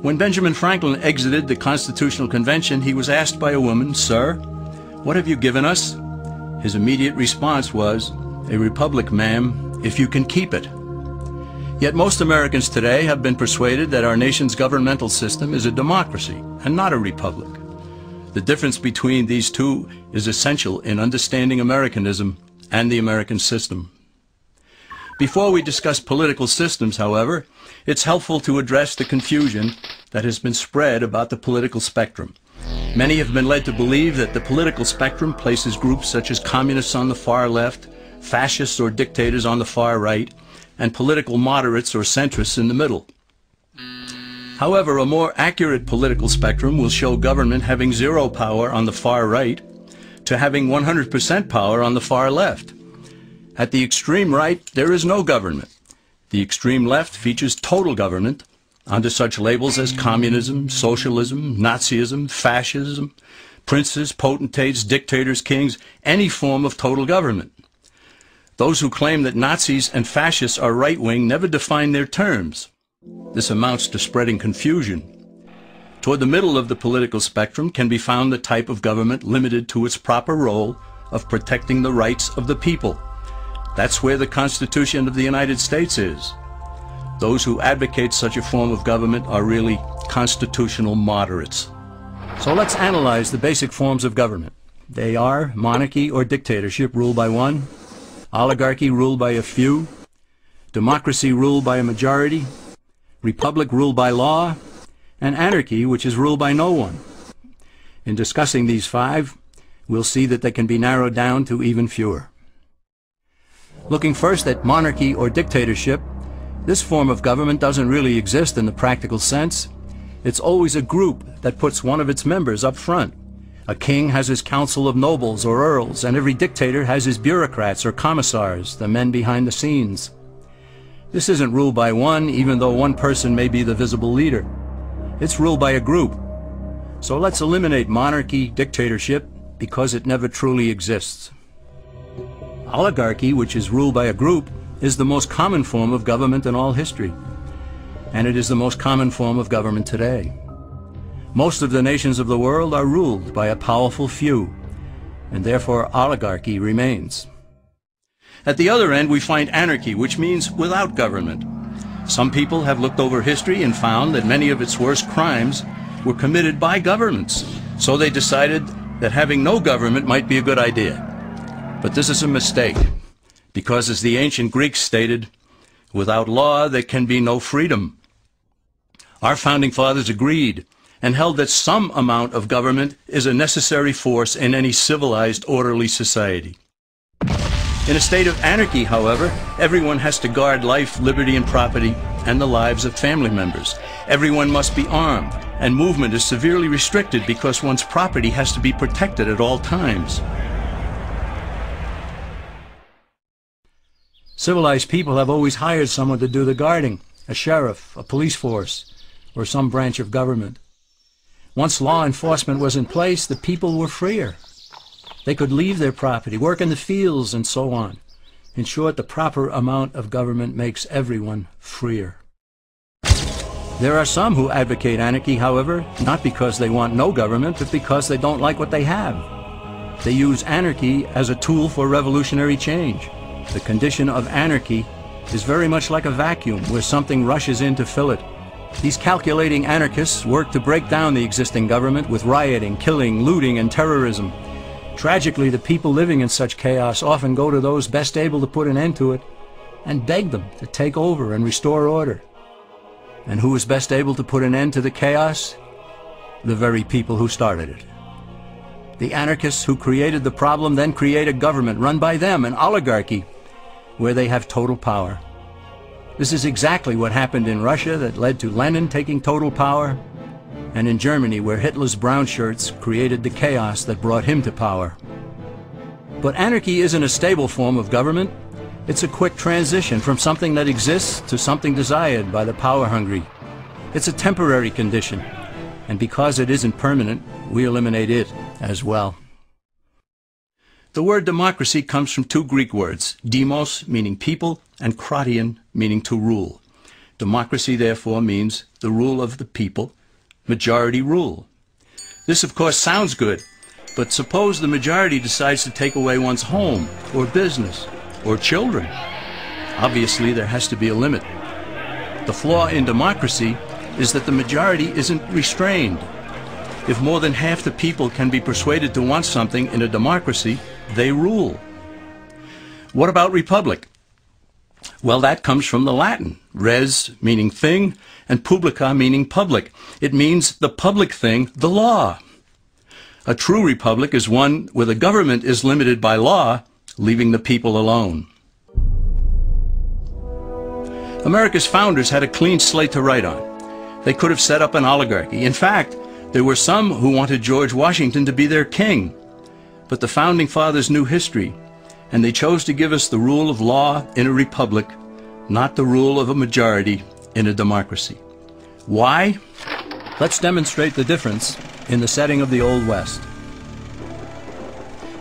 When Benjamin Franklin exited the Constitutional Convention, he was asked by a woman, "Sir, what have you given us?" His immediate response was, "A republic, ma'am, if you can keep it." Yet most Americans today have been persuaded that our nation's governmental system is a democracy and not a republic. The difference between these two is essential in understanding Americanism and the American system. Before we discuss political systems, however, it's helpful to address the confusion that has been spread about the political spectrum. Many have been led to believe that the political spectrum places groups such as communists on the far left, fascists or dictators on the far right, and political moderates or centrists in the middle. However, a more accurate political spectrum will show government having zero power on the far right to having 100% power on the far left. At the extreme right, there is no government. The extreme left features total government under such labels as communism, socialism, Nazism, fascism, princes, potentates, dictators, kings, any form of total government. Those who claim that Nazis and fascists are right-wing never define their terms. This amounts to spreading confusion. Toward the middle of the political spectrum can be found the type of government limited to its proper role of protecting the rights of the people. That's where the Constitution of the United States is. Those who advocate such a form of government are really constitutional moderates. So let's analyze the basic forms of government. They are monarchy or dictatorship ruled by one, oligarchy ruled by a few, democracy ruled by a majority, republic ruled by law, and anarchy, which is ruled by no one. In discussing these five, we'll see that they can be narrowed down to even fewer. Looking first at monarchy or dictatorship, this form of government doesn't really exist in the practical sense. It's always a group that puts one of its members up front. A king has his council of nobles or earls, and every dictator has his bureaucrats or commissars, the men behind the scenes. This isn't ruled by one, even though one person may be the visible leader. It's ruled by a group. So let's eliminate monarchy, dictatorship, because it never truly exists. Oligarchy, which is ruled by a group, is the most common form of government in all history. And it is the most common form of government today. Most of the nations of the world are ruled by a powerful few, and therefore oligarchy remains. At the other end, we find anarchy, which means without government. Some people have looked over history and found that many of its worst crimes were committed by governments. So they decided that having no government might be a good idea. But this is a mistake, because as the ancient Greeks stated, without law there can be no freedom. Our founding fathers agreed and held that some amount of government is a necessary force in any civilized, orderly society. In a state of anarchy, however, everyone has to guard life, liberty, and property, and the lives of family members. Everyone must be armed, and movement is severely restricted because one's property has to be protected at all times. Civilized people have always hired someone to do the guarding, a sheriff, a police force, or some branch of government. Once law enforcement was in place, the people were freer. They could leave their property, work in the fields, and so on. In short, the proper amount of government makes everyone freer. There are some who advocate anarchy, however, not because they want no government, but because they don't like what they have. They use anarchy as a tool for revolutionary change. The condition of anarchy is very much like a vacuum where something rushes in to fill it. These calculating anarchists work to break down the existing government with rioting, killing, looting, and terrorism. Tragically, the people living in such chaos often go to those best able to put an end to it and beg them to take over and restore order. And who is best able to put an end to the chaos? The very people who started it. The anarchists who created the problem then create a government run by them, an oligarchy, where they have total power. This is exactly what happened in Russia that led to Lenin taking total power, and in Germany where Hitler's brown shirts created the chaos that brought him to power. But anarchy isn't a stable form of government. It's a quick transition from something that exists to something desired by the power-hungry. It's a temporary condition, and because it isn't permanent, we eliminate it as well. The word democracy comes from two Greek words, demos, meaning people, and kratein, meaning to rule. Democracy, therefore, means the rule of the people, majority rule. This, of course, sounds good, but suppose the majority decides to take away one's home, or business, or children. Obviously, there has to be a limit. The flaw in democracy is that the majority isn't restrained. If more than half the people can be persuaded to want something in a democracy, they rule. What about republic? Well, that comes from the Latin, res meaning thing, and publica meaning public. It means the public thing, the law. A true republic is one where the government is limited by law, leaving the people alone. America's founders had a clean slate to write on. They could have set up an oligarchy. In fact, there were some who wanted George Washington to be their king. But the founding fathers knew history, and they chose to give us the rule of law in a republic, not the rule of a majority in a democracy. Why? Let's demonstrate the difference in the setting of the Old West.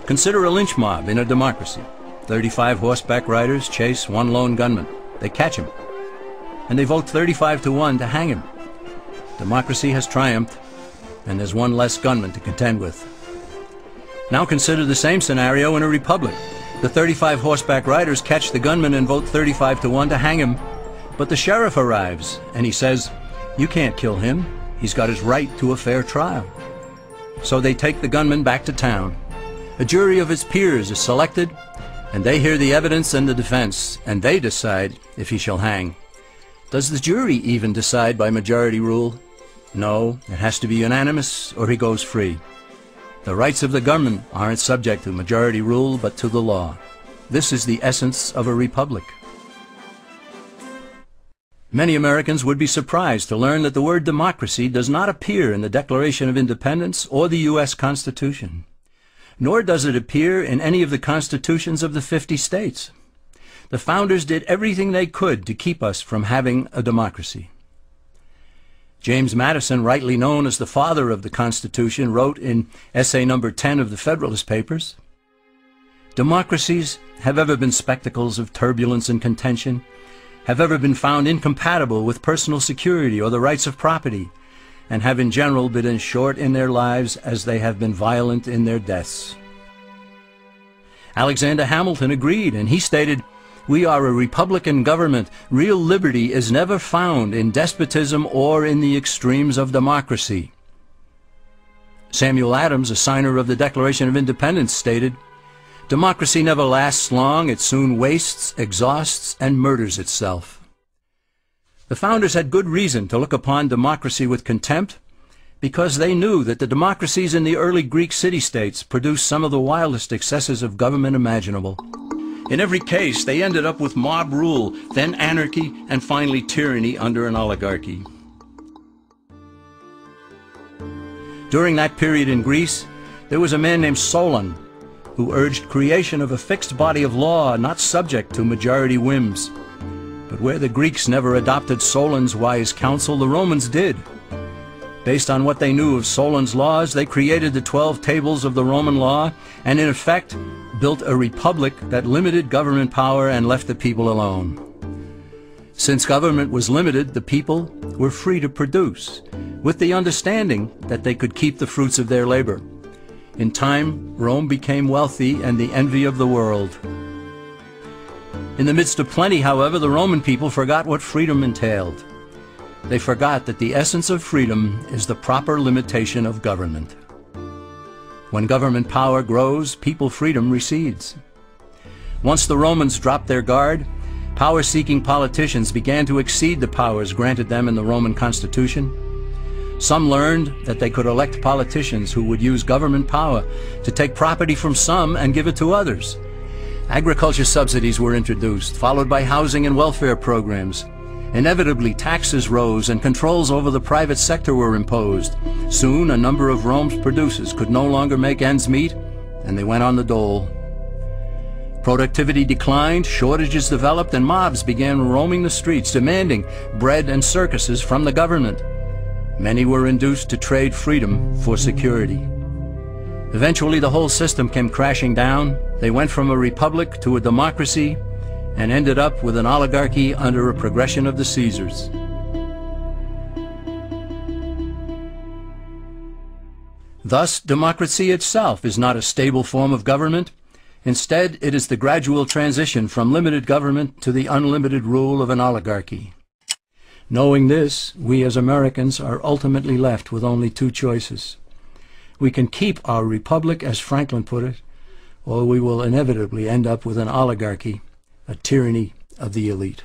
Consider a lynch mob in a democracy. 35 horseback riders chase one lone gunman. They catch him, and they vote 35-1 to hang him. Democracy has triumphed, and there's one less gunman to contend with. Now consider the same scenario in a republic. The 35 horseback riders catch the gunman and vote 35-1 to hang him, but the sheriff arrives, and he says, "You can't kill him. He's got his right to a fair trial." So they take the gunman back to town. A jury of his peers is selected, and they hear the evidence and the defense, and they decide if he shall hang. Does the jury even decide by majority rule? No, it has to be unanimous or he goes free. The rights of the gunman aren't subject to majority rule but to the law. This is the essence of a republic. Many Americans would be surprised to learn that the word democracy does not appear in the Declaration of Independence or the U.S. Constitution, nor does it appear in any of the constitutions of the 50 states. The founders did everything they could to keep us from having a democracy. James Madison, rightly known as the father of the Constitution, wrote in essay number 10 of the Federalist Papers, "Democracies have ever been spectacles of turbulence and contention, have ever been found incompatible with personal security or the rights of property, and have in general been as short in their lives as they have been violent in their deaths." Alexander Hamilton agreed, and he stated, "We are a republican government. Real liberty is never found in despotism or in the extremes of democracy." Samuel Adams, a signer of the Declaration of Independence, stated, "Democracy never lasts long. It soon wastes, exhausts, and murders itself." The founders had good reason to look upon democracy with contempt, because they knew that the democracies in the early Greek city-states produced some of the wildest excesses of government imaginable. In every case, they ended up with mob rule, then anarchy, and finally tyranny under an oligarchy. During that period in Greece, there was a man named Solon, who urged creation of a fixed body of law not subject to majority whims. But where the Greeks never adopted Solon's wise counsel, the Romans did. Based on what they knew of Solon's laws, they created the 12 tables of the Roman law, and in effect built a republic that limited government power and left the people alone. Since government was limited, the people were free to produce, with the understanding that they could keep the fruits of their labor. In time, Rome became wealthy and the envy of the world. In the midst of plenty, however, the Roman people forgot what freedom entailed. They forgot that the essence of freedom is the proper limitation of government. When government power grows, people freedom recedes. Once the Romans dropped their guard, power-seeking politicians began to exceed the powers granted them in the Roman Constitution. Some learned that they could elect politicians who would use government power to take property from some and give it to others. Agriculture subsidies were introduced, followed by housing and welfare programs. Inevitably, taxes rose and controls over the private sector were imposed. Soon, a number of Rome's producers could no longer make ends meet, and they went on the dole. Productivity declined, shortages developed, and mobs began roaming the streets, demanding bread and circuses from the government. Many were induced to trade freedom for security. Eventually, the whole system came crashing down. They went from a republic to a democracy, and ended up with an oligarchy under a progression of the Caesars. Thus, democracy itself is not a stable form of government. Instead, it is the gradual transition from limited government to the unlimited rule of an oligarchy. Knowing this, we as Americans are ultimately left with only two choices. We can keep our republic, as Franklin put it, or we will inevitably end up with an oligarchy, a tyranny of the elite.